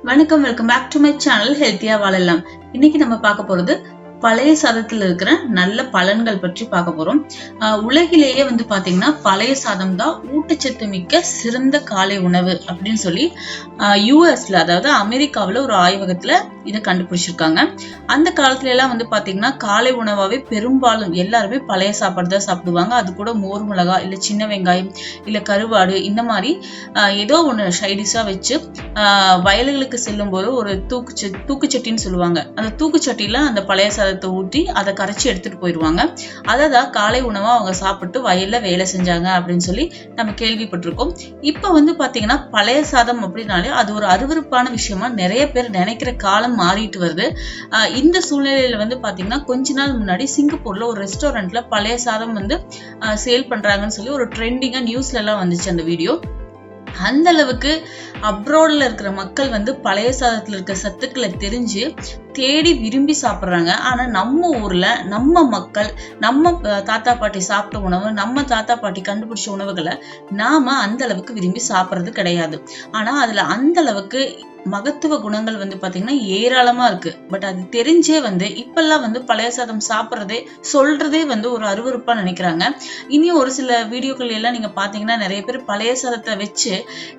வணக்கம், welcome back to my channel ஹெல்த்தியா வாழலாம். இன்னைக்கு நம்ம பார்க்க போறது பழைய சாதத்துல இருக்கிற நல்ல பலன்கள் பற்றி பார்க்க போறோம். உலகிலேயே பாத்தீங்கன்னா பழைய சாதம் தான் ஊட்டச்சத்து மிக்க சிறந்த காலை உணவு அப்படின்னு சொல்லி யூஎஸ்ல, அதாவது அமெரிக்காவில ஒரு ஆய்வகத்துல இதை கண்டுபிடிச்சிருக்காங்க. அந்த காலத்துல எல்லாம் பாத்தீங்கன்னா காலை உணவாவே பெரும்பாலும் எல்லாருமே பழைய சாப்பாடு தான் சாப்பிடுவாங்க. அது கூட மோர் மிளகா இல்ல சின்ன வெங்காயம் இல்ல கருவாடு இந்த மாதிரி ஏதோ ஒண்ணு சைடிஷா வச்சு வயல்களுக்கு செல்லும் போது ஒரு தூக்குச்சட்டின்னு சொல்லுவாங்க. அந்த தூக்குச்சட்டியில அந்த பழைய சாதத்தை ஊற்றி அதை கரைச்சி எடுத்துட்டு போயிடுவாங்க. அததான் காலை உணவா அவங்க சாப்பிட்டு வயல்ல வேலை செஞ்சாங்க அப்படின்னு சொல்லி நம்ம கேள்விப்பட்டிருக்கோம். இப்ப பாத்தீங்கன்னா பழைய சாதம் அப்படின்னாலே அது ஒரு அருவருப்பான விஷயமா நிறைய பேர் நினைக்கிற காலம் மாறிட்டு வருது. இந்த சூழ்நிலையில பாத்தீங்கன்னா கொஞ்ச நாள் முன்னாடி சிங்கப்பூர்ல ஒரு ரெஸ்டாரண்ட்ல பழைய சாதம் சேல் பண்றாங்கன்னு சொல்லி ஒரு ட்ரெண்டிங்கா நியூஸ்ல எல்லாம் வந்துச்சு அந்த வீடியோ. அந்த அளவுக்கு அப்ராட்ல இருக்கிற மக்கள் பழைய சாதத்துல இருக்க சத்துக்களை தெரிஞ்சு தேடி விரும்பி சாப்பிடுறாங்க. ஆனா நம்ம ஊர்ல நம்ம மக்கள் நம்ம தாத்தா பாட்டி சாப்பிட்ட உணவு, நம்ம தாத்தா பாட்டி கண்டுபிடிச்ச உணவுகளை நாம அந்த அளவுக்கு விரும்பி சாப்பிடுறது கிடையாது. ஆனா அதுல அந்த அளவுக்கு மகத்துவ குணங்கள் பாத்தீங்கன்னா ஏராளமா இருக்கு. பட் அது தெரிஞ்சே இப்பெல்லாம் பழைய சாதம் சாப்பிடுறதே சொல்றதே ஒரு அருவருப்பா நினைக்கிறாங்க. இனியும் ஒரு சில வீடியோக்கள் எல்லாம் நீங்க பாத்தீங்கன்னா நிறைய பேர் பழைய சாதத்தை வச்சு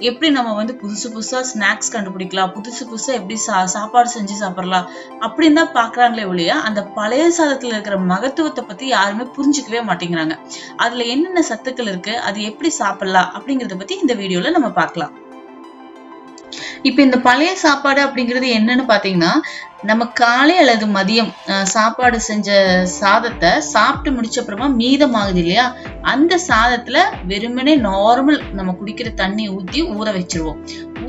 எப்படி நம்ம புதுசு புதுசா ஸ்நாக்ஸ் கண்டுபிடிக்கலாம், புதுசு புதுசா எப்படி சாப்பாடு செஞ்சு சாப்பிடலாம் அப்படின்னு தான் பாக்குறாங்களே ஒழிய அந்த பழைய சாதத்துல இருக்கிற மகத்துவத்தை பத்தி யாருமே புரிஞ்சுக்கவே மாட்டேங்கிறாங்க. அதுல என்னென்ன சத்துக்கள் இருக்கு, அது எப்படி சாப்பிடலாம் அப்படிங்கறத பத்தி இந்த வீடியோல நம்ம பார்க்கலாம். இப்ப இந்த பழைய சாப்பாடு அப்படிங்கிறது என்னன்னு பாத்தீங்கன்னா, நம்ம காலை அல்லது மதியம் சாப்பாடு செஞ்ச சாதத்தை சாப்பிட்டு முடிச்ச அப்புறமா மீதமாகுது இல்லையா, அந்த சாதத்துல வெறுமனே நார்மல் நம்ம குடிக்கிற தண்ணி ஊத்தி ஊற வச்சிருவோம்.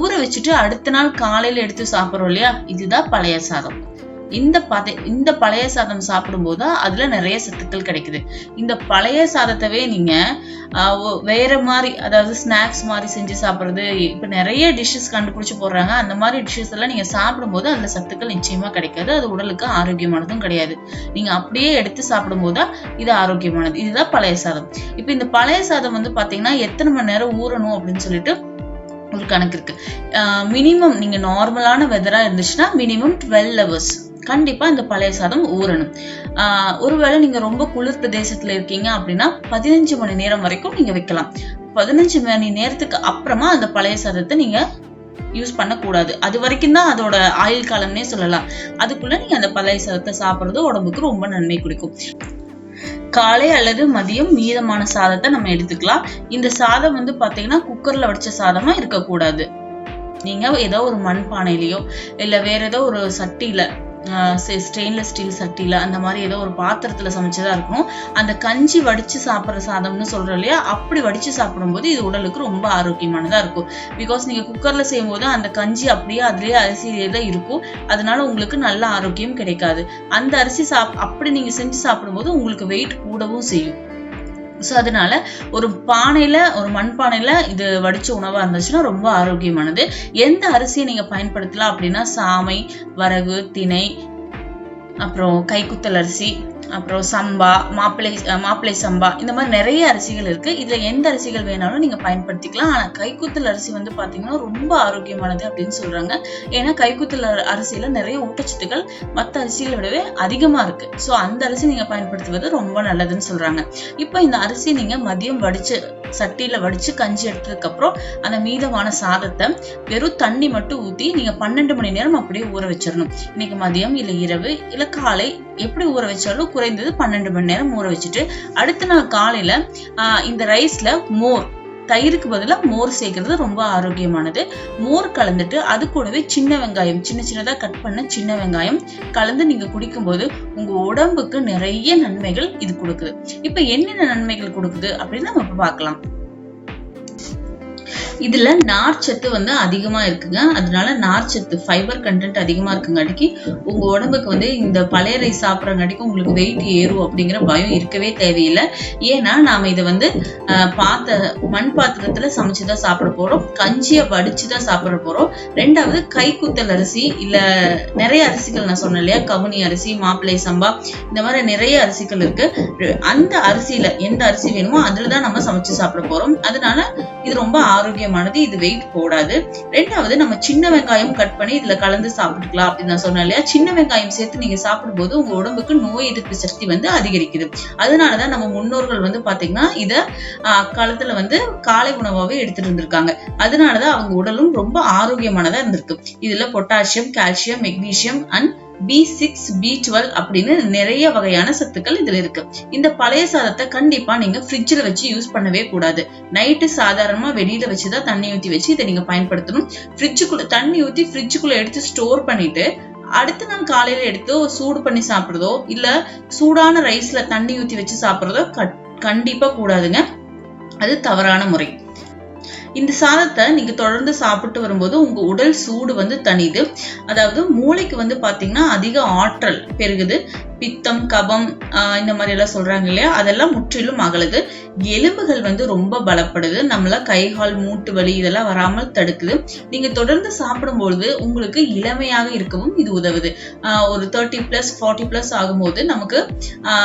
ஊற வச்சுட்டு அடுத்த நாள் காலையில எடுத்து சாப்பிடுறோம் இல்லையா, இதுதான் பழைய சாதம். இந்த பழைய சாதம் சாப்பிடும் போது அதுல நிறைய சத்துக்கள் கிடைக்குது. இந்த பழைய சாதத்தவே நீங்க வேற மாதிரி, அதாவது ஸ்நாக்ஸ் மாதிரி செஞ்சு சாப்பிடுறது, இப்ப நிறைய டிஷ்ஷஸ் கண்டுபிடிச்சு போடுறாங்க. அந்த மாதிரி டிஷ்ஷஸ் எல்லாம் நீங்க சாப்பிடும் போது அதுல சத்துக்கள் நிச்சயமா கிடைக்காது. அது உடலுக்கு ஆரோக்கியமானதும் கிடையாது. நீங்க அப்படியே எடுத்து சாப்பிடும் போதுதான் இது ஆரோக்கியமானது. இதுதான் பழைய சாதம். இப்ப இந்த பழைய சாதம் பாத்தீங்கன்னா எத்தனை மணி நேரம் ஊறணும் அப்படின்னு சொல்லிட்டு ஒரு கணக்கு இருக்கு. மினிமம் நீங்க நார்மலான வெதரா இருந்துச்சுன்னா மினிமம் 12 hours கண்டிப்பா இந்த பழைய சாதம் ஊறணும். ஒருவேளை நீங்க ரொம்ப குளிர் பிரதேசத்துல இருக்கீங்க அப்படின்னா 15 மணி நேரம் வரைக்கும் நீங்க வைக்கலாம். 15 மணி நேரத்துக்கு அப்புறமா அந்த பழைய சாதத்தை நீங்க யூஸ் பண்ணக்கூடாது. அது வரைக்கும் தான் அதோட ஆயுள் காலம்னே சொல்லலாம். அதுக்குள்ள நீங்க அந்த பழைய சாதத்தை சாப்பிடுறது உடம்புக்கு ரொம்ப நன்மை கொடுக்கும். காலை அல்லது மதியம் மீதமான சாதத்தை நம்ம எடுத்துக்கலாம். இந்த சாதம் பாத்தீங்கன்னா குக்கர்ல வடிச்ச சாதமா இருக்கக்கூடாது. நீங்க ஏதோ ஒரு மண் பானையிலயோ இல்ல வேற ஏதோ ஒரு சட்டியில, ஸ்டெயின்லெஸ் ஸ்டீல் சட்டியில, அந்த மாதிரி ஏதோ ஒரு பாத்திரத்துல சமைச்சதா இருக்கும். அந்த கஞ்சி வடிச்சு சாப்பிடுற சாதம்னு சொல்றோம் இல்லையா, அப்படி வடிச்சு சாப்பிடும் போது இது உடலுக்கு ரொம்ப ஆரோக்கியமானதா இருக்கும். பிகாஸ் நீங்க குக்கர்ல செய்யும் போது அந்த கஞ்சி அப்படியே அதுலயே அரிசியிலே தான் இருக்கும். அதனால உங்களுக்கு நல்ல ஆரோக்கியம் கிடைக்காது. அந்த அரிசி அப்படி நீங்க செஞ்சு சாப்பிடும் போது உங்களுக்கு வெயிட் கூடவும் செய்யும். சோ அதனால ஒரு பானையில, ஒரு மண் பானையில இது வடிச்ச உணவா இருந்துச்சுன்னா ரொம்ப ஆரோக்கியமானது. எந்த அரிசியை நீங்க பயன்படுத்தலாம் அப்படின்னா சாமை, வரகு, திணை, அப்புறம் கைக்குத்தல் அரிசி, அப்புறம் சம்பா, மாப்பிள்ளை சம்பா, இந்த மாதிரி நிறைய அரிசிகள் இருக்கு. இதுல எந்த அரிசிகள் வேணாலும் நீங்க பயன்படுத்திக்கலாம். ஆனா கைக்குத்தல் அரிசி பாத்தீங்கன்னா ரொம்ப ஆரோக்கியமானது அப்படின்னு சொல்றாங்க. ஏன்னா கைக்குத்தல் அரிசியில நிறைய ஊட்டச்சத்துக்கள் மற்ற அரிசிகளை விடவே அதிகமா இருக்கு. சோ அந்த அரிசி நீங்க பயன்படுத்துவது ரொம்ப நல்லதுன்னு சொல்றாங்க. இப்ப இந்த அரிசி நீங்க மதியம் சட்டியில வடிச்சு கஞ்சி எடுத்ததுக்கு அப்புறம் அந்த மீதமான சாதத்தை வெறும் தண்ணி மட்டும் ஊத்தி நீங்க 12 மணி நேரம் அப்படியே ஊற வச்சிடணும். இன்னைக்கு மதியம் இல்ல இரவு இல்ல காலை எப்படி ஊற வச்சாலும் குறைந்தது 12 மணி நேரம் ஊற வச்சுட்டு அடுத்த நாள் காலையில இந்த ரைஸ்ல தயிருக்கு பதிலா மோர் சேர்க்கறது ரொம்ப ஆரோக்கியமானது. மோர் கலந்துட்டு அது கூடவே சின்ன வெங்காயம், சின்னதா கட் பண்ண சின்ன வெங்காயம் கலந்து நீங்க குடிக்கும் போது உங்க உடம்புக்கு நிறைய நன்மைகள் இது கொடுக்குது. இப்ப என்னென்ன நன்மைகள் கொடுக்குது அப்படின்னு நம்ம பார்க்கலாம். இதுல நார்ச்சத்து அதிகமா இருக்குங்க. அதனால நார்ச்சத்து, ஃபைபர் கண்டென்ட் அதிகமா இருக்குங்காட்டிக்கு உங்க உடம்புக்கு இந்த பழைய ரைஸ் சாப்பிடறங்காட்டிக்கு உங்களுக்கு வெயிட் ஏறும் அப்படிங்கிற பயம் இருக்கவே தேவையில்லை. ஏன்னா நாம இதை மண் பாத்திரத்துல சமைச்சுதான் சாப்பிட போறோம். கஞ்சியை வடிச்சுதான் சாப்பிட போறோம். ரெண்டாவது கைக்குத்தல் அரிசி இல்ல நிறைய அரிசிகள் நான் சொன்னேன் இல்லையா, கவுனி அரிசி, மாப்பிள்ளை சம்பா, இந்த மாதிரி நிறைய அரிசிகள் இருக்கு. அந்த அரிசியில எந்த அரிசி வேணுமோ அதுலதான் நம்ம சமைச்சு சாப்பிட போறோம். அதனால இது ரொம்ப ஆரோக்கியம் ஆரோக்கியமானது, இது வெயிட் போடாது. ரெண்டாவது, நம்ம சின்ன வெங்காயம் கட் பண்ணி இதுல கலந்து சாப்பிட்டுக்கலாம் அப்படின்னு நான் சொன்னேன் இல்லையா. சின்ன வெங்காயம் சேர்த்து நீங்க சாப்பிடும் போது உங்க உடம்புக்கு நோய் எதிர்ப்பு சக்தி வந்து அதிகரிக்குது. அதனாலதான் நம்ம முன்னோர்கள் வந்து பாத்தீங்கன்னா இத அக்காலத்துல வந்து காலை உணவாவே எடுத்துட்டு இருந்திருக்காங்க. அதனாலதான் அவங்க உடலும் ரொம்ப ஆரோக்கியமானதா இருந்திருக்கு. இதுல potassium, calcium, magnesium and B6, B12 அப்படின்னு நிறைய வகையான சத்துக்கள் இதுல இருக்கு. இந்த பழைய சாதத்தை கண்டிப்பா நீங்க ஃப்ரிட்ஜ்ல வச்சு யூஸ் பண்ணவே கூடாது. நைட்டு சாதாரணமா வெளியில வச்சுதான் தண்ணி ஊத்தி வச்சு இதை நீங்க பயன்படுத்தணும். ஃப்ரிட்ஜுக்குள்ள தண்ணி ஊத்தி ஃப்ரிட்ஜுக்குள்ள எடுத்து ஸ்டோர் பண்ணிட்டு அடுத்த நாள் காலையில எடுத்து சூடு பண்ணி சாப்பிடுறதோ இல்ல சூடான ரைஸ்ல தண்ணி ஊத்தி வச்சு சாப்பிடுறதோ கண்டிப்பா கூடாதுங்க. அது தவறான முறை. இந்த சாதத்தை நீங்க தொடர்ந்து சாப்பிட்டு வரும்போது உங்க உடல் சூடு வந்து தணியுது. அதாவது மூளைக்கு வந்து பாத்தீங்கன்னா அதிக ஆற்றல் பெருகுது. பித்தம், கபம் இந்த மாதிரி எல்லாம் சொல்றாங்க இல்லையா, அதெல்லாம் முற்றிலும் அகலுது. எலும்புகள் வந்து ரொம்ப பலப்படுது. நம்மள கைகால் மூட்டு வலி இதெல்லாம் வராமல் தடுக்குது. நீங்க தொடர்ந்து சாப்பிடும்பொழுது உங்களுக்கு இளமையாக இருக்கவும் இது உதவுது. ஒரு 30+, 40+ ஆகும்போது நமக்கு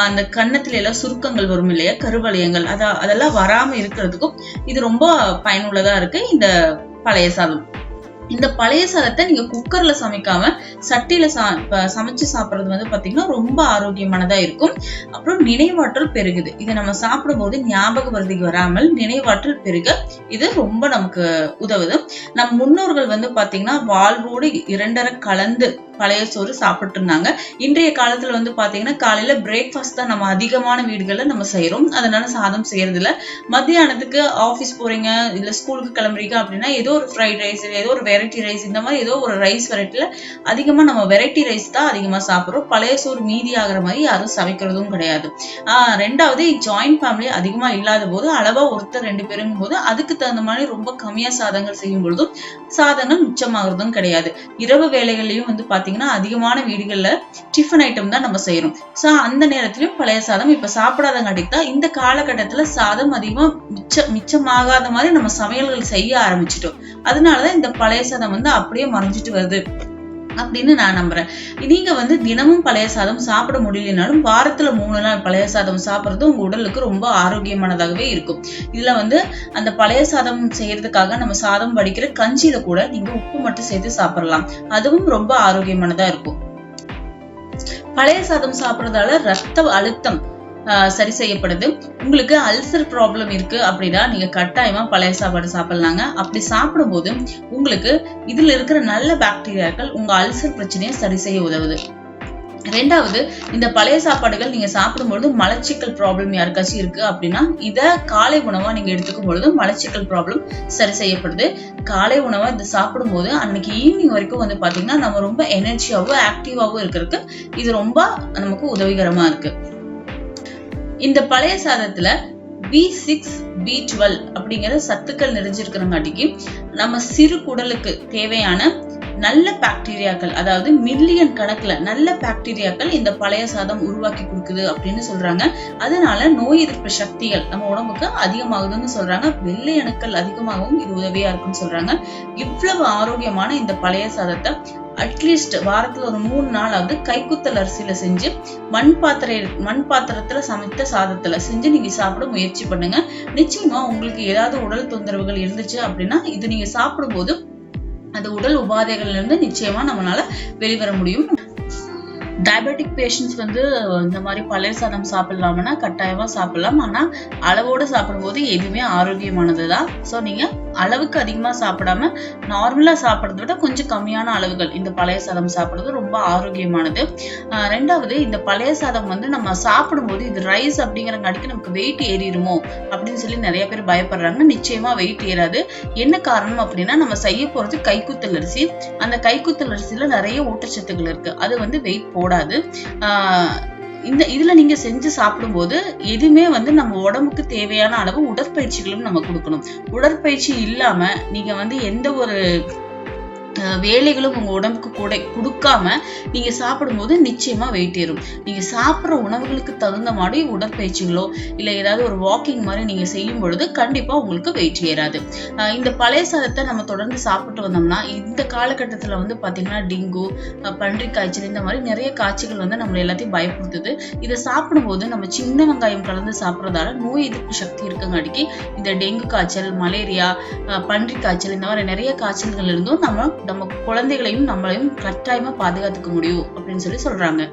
அந்த கன்னத்துல எல்லாம் சுருக்கங்கள் வரும் இல்லையா, கருவளையங்கள், அதெல்லாம் வராம இருக்கிறதுக்கும் இது ரொம்ப பயனுள்ளதா இருக்கு இந்த பழைய சாதம். இந்த பழைய சாதத்தை நீங்க குக்கர்ல சமைக்காம சட்டியில சமைச்சு சாப்பிடுறது வந்து பாத்தீங்கன்னா ரொம்ப ஆரோக்கியமானதா இருக்கும். அப்புறம் நினைவாற்றல் பெருகுது. இதை நம்ம சாப்பிடும் போது ஞாபக மறதி வராமல் நினைவாற்றல் பெருக இது ரொம்ப நமக்கு உதவுது. நம் முன்னோர்கள் வந்து பாத்தீங்கன்னா வாழ்வோடு 2.5 கலந்து பழைய சோறு சாப்பிட்டு இருந்தாங்க. இன்றைய காலத்துல வந்து பாத்தீங்கன்னா காலையில பிரேக்ஃபாஸ்ட் தான் நம்ம அதிகமான வீடுகள்ல நம்ம செய்யறோம். அதனால சாதம் செய்யறது இல்ல. மத்தியானத்துக்கு ஆபீஸ் போறீங்க இல்ல ஸ்கூலுக்கு கிளம்புறீங்க அப்படின்னா ஏதோ ஒரு ஃப்ரைட் ரைஸ், ஏதோ ஒரு வெரைட்டி ரைஸ், இந்த மாதிரி ஏதோ ஒரு ரைஸ் வெரைட்டில அதிகமா நம்ம வெரைட்டி ரைஸ் தான் அதிகமா சாப்பிடுறோம். பழைய சோறு மீதி ஆகிற மாதிரி யாரும் சமைக்கிறதும் கிடையாது. ரெண்டாவது, ஜாயிண்ட் ஃபேமிலி அதிகமா இல்லாத போது அளவா ஒருத்தர் 2 பேருங்கும் போது அதுக்கு தகுந்த மாதிரி ரொம்ப கம்மியா சாதங்கள் செய்யும் பொழுதும் சாதங்கள் மிச்சமாகறதும் கிடையாது. இரவு வேலைகள்லயும் வந்து பாத்தீங்கன்னா அதிகமான வீடுகள்ல டிஃபன் ஐட்டம் தான் நம்ம செய்யறோம். சோ அந்த நேரத்திலயும் பழைய சாதம் இப்ப சாப்பிடாதங்காட்டிக்கு தான் இந்த காலகட்டத்துல சாதம் அதிகமா மிச்சமாகாத மாதிரி நம்ம சமையல்கள் செய்ய ஆரம்பிச்சிட்டோம். அதனாலதான் இந்த பழைய சாதம் வந்து அப்படியே மறைஞ்சிட்டு வருது அப்படின்னு நான் நம்புறேன். நீங்க வந்து தினமும் பழைய சாதம் சாப்பிட முடியலனாலும் வாரத்துல 3 நாள் பழைய சாதம் சாப்பிடுறது உங்க உடலுக்கு ரொம்ப ஆரோக்கியமானதாகவே இருக்கும். இதுல வந்து அந்த பழைய சாதம் செய்யறதுக்காக நம்ம சாதம் வடிக்கிற கஞ்சியில கூட நீங்க உப்பு மட்டும் சேர்த்து சாப்பிடலாம். அதுவும் ரொம்ப ஆரோக்கியமானதா இருக்கும். பழைய சாதம் சாப்பிடுறதால ரத்த அழுத்தம் சரி செய்யப்படுது. உங்களுக்கு அல்சர் ப்ராப்ளம் இருக்கு அப்படின்னா நீங்க கட்டாயமா பழைய சாப்பாடு சாப்பிடலாங்க. அப்படி சாப்பிடும் போது உங்களுக்கு இதுல இருக்கிற நல்ல பாக்டீரியாக்கள் உங்க அல்சர் பிரச்சனையை சரி செய்ய உதவுது. ரெண்டாவது, இந்த பழைய சாப்பாடுகள் நீங்க சாப்பிடும்பொழுது மலச்சிக்கல் ப்ராப்ளம் யாருக்காச்சும் இருக்கு அப்படின்னா இத காலை உணவா நீங்க எடுத்துக்கும் பொழுது மலச்சிக்கல் ப்ராப்ளம் சரி செய்யப்படுது. காலை உணவா இதை சாப்பிடும் போது அன்னைக்கு ஈவினிங் வரைக்கும் வந்து பாத்தீங்கன்னா நம்ம ரொம்ப எனர்ஜியாவும் ஆக்டிவாவும் இருக்கிறதுக்கு இது ரொம்ப நமக்கு உதவிகரமா இருக்கு. இந்த பழைய சாதத்துல B6, B12 அப்படிங்கிற சத்துக்கள் நிறைஞ்சிருக்கிறங்காட்டிக்கு நம்ம சிறு குடலுக்கு தேவையான நல்ல பாக்டீரியாக்கள், அதாவது மில்லியன் கணக்குல நல்ல பாக்டீரியாக்கள் இந்த பழைய சாதம் உருவாக்கி கொடுக்குது அப்படின்னு சொல்றாங்க. அதனால நோய் எதிர்ப்பு சக்திகள் நம்ம உடம்புக்கு அதிகமாகுதுன்னு சொல்றாங்க. வெள்ளை அணுக்கள் அதிகமாகவும் இது உதவியா இருக்குன்னு சொல்றாங்க. இவ்வளவு ஆரோக்கியமான இந்த பழைய சாதத்தை அட்லீஸ்ட் வாரத்துல ஒரு 3 நாளாவது கைக்குத்தல் அரிசியில செஞ்சு மண் பாத்திரத்துல சமைத்த சாதத்துல செஞ்சு நீங்க சாப்பிட முயற்சி பண்ணுங்க. நிச்சயமா உங்களுக்கு ஏதாவது உடல் தொந்தரவுகள் இருந்துச்சு அப்படின்னா இது நீங்க சாப்பிடும் போது அந்த உடல் உபாதைகள்ல இருந்து நிச்சயமா நம்மளால வெளிவர முடியும். டயபெட்டிக் பேஷண்ட்ஸ் வந்து இந்த மாதிரி பழைய சாதம் சாப்பிடலாம்னா கட்டாயமா சாப்பிடலாம். ஆனா அளவோடு சாப்பிடும்போது எதுவுமே ஆரோக்கியமானதுதான். ஸோ நீங்க அளவுக்கு அதிகமா சாப்பிடாம நார்மலா சாப்பிட்றத விட கொஞ்சம் கம்மியான அளவுகள் இந்த பழைய சாதம் சாப்பிடுறது ரொம்ப ஆரோக்கியமானது. ரெண்டாவது, இந்த பழைய சாதம் வந்து நம்ம சாப்பிடும்போது இது ரைஸ் அப்படிங்கிறங்காட்டிக்கு நமக்கு வெயிட் ஏறிடுமோ அப்படின்னு சொல்லி நிறைய பேர் பயப்படுறாங்க. நிச்சயமா வெயிட் ஏறாது. என்ன காரணம் அப்படின்னா நம்ம செய்ய போறது கைக்குத்தல் அரிசி. அந்த கைக்குத்தல் அரிசியில நிறைய ஊட்டச்சத்துக்கள் இருக்கு. அது வந்து வெயிட் போடாது. இதுல நீங்க செஞ்சு சாப்பிடும்போது எதுவுமே வந்து நம்ம உடம்புக்கு தேவையான அளவு உடற்பயிற்சிகளும் நம்ம கொடுக்கணும். உடற்பயிற்சி இல்லாம நீங்க வந்து எந்த ஒரு வேலைகளும் உங்க உடம்புக்கு கூட கொடுக்காம நீங்க சாப்பிடும்போது நிச்சயமா வெயிட் ஏறும். நீங்க சாப்பிட்ற உணவுகளுக்கு தகுந்த மாதிரி உடற்பயிற்சிகளோ இல்ல ஏதாவது ஒரு வாக்கிங் மாதிரி நீங்க செய்யும் பொழுது கண்டிப்பா உங்களுக்கு வெயிட் ஏறாது. இந்த பழைய சாதத்தை நம்ம தொடர்ந்து சாப்பிட்டு வந்தோம்னா இந்த காலகட்டத்துல வந்து பாத்தீங்கன்னா டெங்கு, பன்றி காய்ச்சல் இந்த மாதிரி நிறைய காய்ச்சல்கள் வந்து நம்மள எல்லாத்தையும் பயப்படுத்துது. இதை சாப்பிடும்போது நம்ம சின்ன வெங்காயம் கலந்து சாப்பிட்றதால நோய் எதிர்ப்பு சக்தி இருக்கங்காட்டிக்கு இந்த டெங்கு காய்ச்சல், மலேரியா, பன்றி காய்ச்சல் இந்த மாதிரி நிறைய காய்ச்சல்கள் இருந்தும் நம்ம குழந்தைகளையும் நம்மளையும் கட்டாயமா பாதுகாத்துக்க முடியும் அப்படின்னு சொல்றாங்க.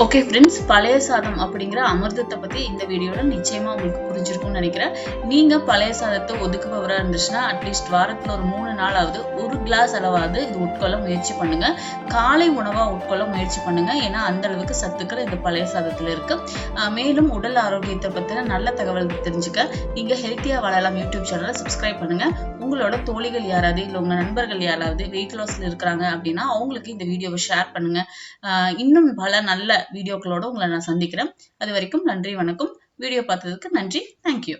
ஓகே ஃப்ரெண்ட்ஸ், பழைய சாதம் அப்படிங்கிற அமிர்தத்தை பத்தி இந்த வீடியோல நிச்சயமா உங்களுக்கு புரிஞ்சிருக்கும்னு நினைக்கிறேன். நீங்க பழைய சாதத்தை ஒதுக்குபவரா இருந்துச்சுன்னா அட்லீஸ்ட் வாரத்துல ஒரு 3 நாளாவது ஒரு கிளாஸ் அளவாவது இது உட்கொள்ள முயற்சி பண்ணுங்க. காலை உணவா உட்கொள்ள முயற்சி பண்ணுங்க. ஏன்னா அந்த அளவுக்கு சத்துக்கள் இந்த பழைய சாதத்துல இருக்கு. மேலும் உடல் ஆரோக்கியத்தை பத்தின நல்ல தகவல் தெரிஞ்சுக்க நீங்க ஹெல்த்தியா வாழலாம் யூடியூப் சேனலை சப்ஸ்கிரைப் பண்ணுங்க. உங்களோட தோழிகள் யாராவது இல்ல உங்க நண்பர்கள் யாராவது வெயிட் லாஸ்ல இருக்கிறாங்க அப்படின்னா அவங்களுக்கு இந்த வீடியோவை ஷேர் பண்ணுங்க. இன்னும் பல நல்ல வீடியோக்களோட உங்களை நான் சந்திக்கிறேன். அது வரைக்கும் நன்றி, வணக்கம். வீடியோ பார்த்ததுக்கு நன்றி. தேங்க்யூ.